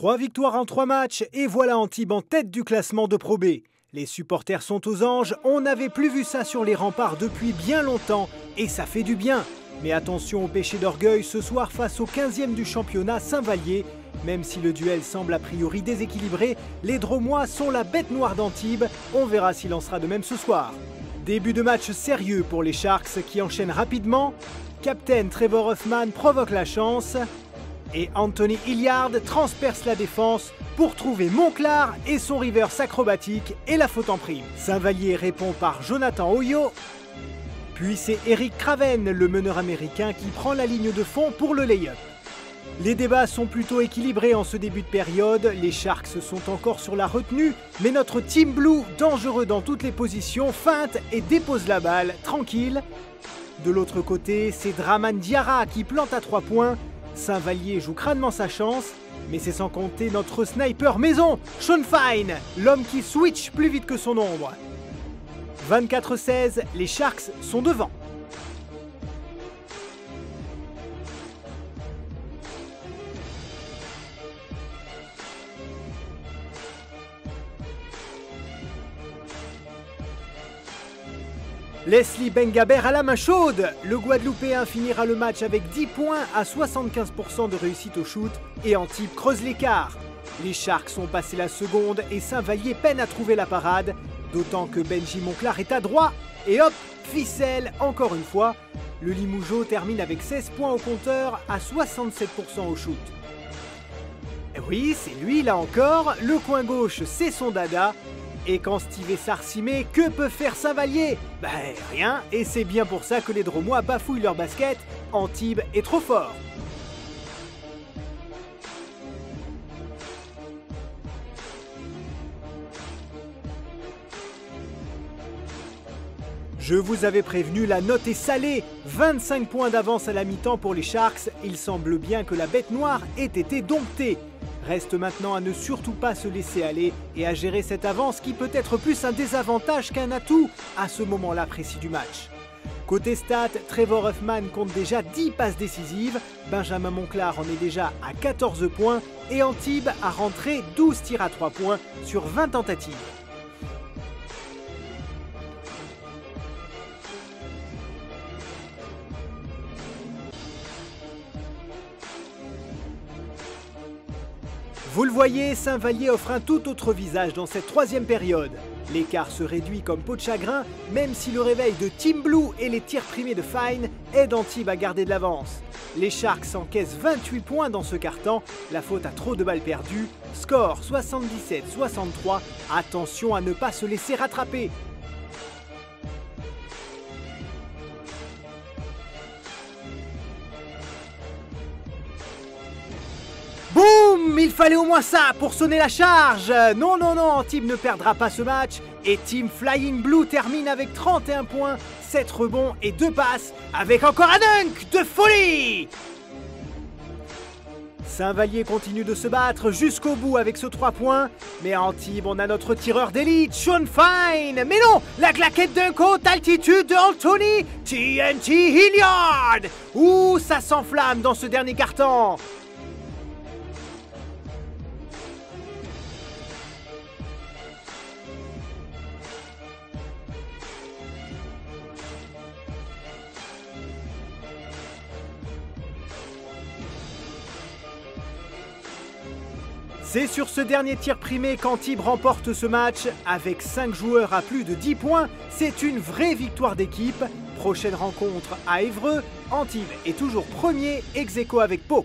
3 victoires en 3 matchs et voilà Antibes en tête du classement de Pro B. Les supporters sont aux anges, on n'avait plus vu ça sur les remparts depuis bien longtemps et ça fait du bien. Mais attention au péché d'orgueil ce soir face au 15e du championnat Saint-Vallier. Même si le duel semble a priori déséquilibré, les Dromois sont la bête noire d'Antibes. On verra s'il en sera de même ce soir. Début de match sérieux pour les Sharks qui enchaînent rapidement. Captain Trevor Hoffman provoque la chance. Et Anthony Hilliard transperce la défense pour trouver Monclar et son reverse acrobatique et la faute en prime. Saint-Vallier répond par Jonathan Oyo. Puis c'est Eric Craven, le meneur américain, qui prend la ligne de fond pour le lay-up. Les débats sont plutôt équilibrés en ce début de période. Les Sharks sont encore sur la retenue, mais notre Team Blue, dangereux dans toutes les positions, feinte et dépose la balle, tranquille. De l'autre côté, c'est Draman Diarra qui plante à 3 points. Saint-Vallier joue crânement sa chance, mais c'est sans compter notre sniper maison, Sean Fine, l'homme qui switch plus vite que son ombre. 24-16, les Sharks sont devant. Leslie Bengaber à la main chaude. Le Guadeloupéen finira le match avec 10 points à 75% de réussite au shoot et Antibes creuse l'écart. Les Sharks sont passés la seconde et Saint-Vallier peine à trouver la parade, d'autant que Benji Monclar est à droit et hop, ficelle encore une fois. Le Limougeot termine avec 16 points au compteur à 67% au shoot. Et oui, c'est lui là encore, le coin gauche c'est son dada. Et quand Steve Essard s'y met, que peut faire Saint-Vallier? Ben rien, et c'est bien pour ça que les Dromois bafouillent leur basket. Antibes est trop fort. Je vous avais prévenu, la note est salée. 25 points d'avance à la mi-temps pour les Sharks. Il semble bien que la bête noire ait été domptée. Reste maintenant à ne surtout pas se laisser aller et à gérer cette avance qui peut être plus un désavantage qu'un atout à ce moment-là précis du match. Côté stats, Trevor Hoffman compte déjà 10 passes décisives, Benjamin Monclar en est déjà à 14 points et Antibes a rentré 12 tirs à 3 points sur 20 tentatives. Vous le voyez, Saint-Vallier offre un tout autre visage dans cette 3e période. L'écart se réduit comme peau de chagrin, même si le réveil de Team Blue et les tirs primés de Fine aident Antibes à garder de l'avance. Les Sharks encaissent 28 points dans ce quart-temps, la faute à trop de balles perdues. Score 77-63, attention à ne pas se laisser rattraper. Boum! Il fallait au moins ça pour sonner la charge. Non, Antibes ne perdra pas ce match. Et Team Flying Blue termine avec 31 points, 7 rebonds et 2 passes, avec encore un dunk de folie! Saint-Vallier continue de se battre jusqu'au bout avec ce 3 points. Mais à Antibes, on a notre tireur d'élite, Sean Fine. Mais non, la claquette dunk haute altitude de Anthony TNT Hilliard. Ouh, ça s'enflamme dans ce dernier quart-temps. C'est sur ce dernier tir primé qu'Antibes remporte ce match. Avec 5 joueurs à plus de 10 points, c'est une vraie victoire d'équipe. Prochaine rencontre à Évreux, Antibes est toujours premier ex aequo avec Pau.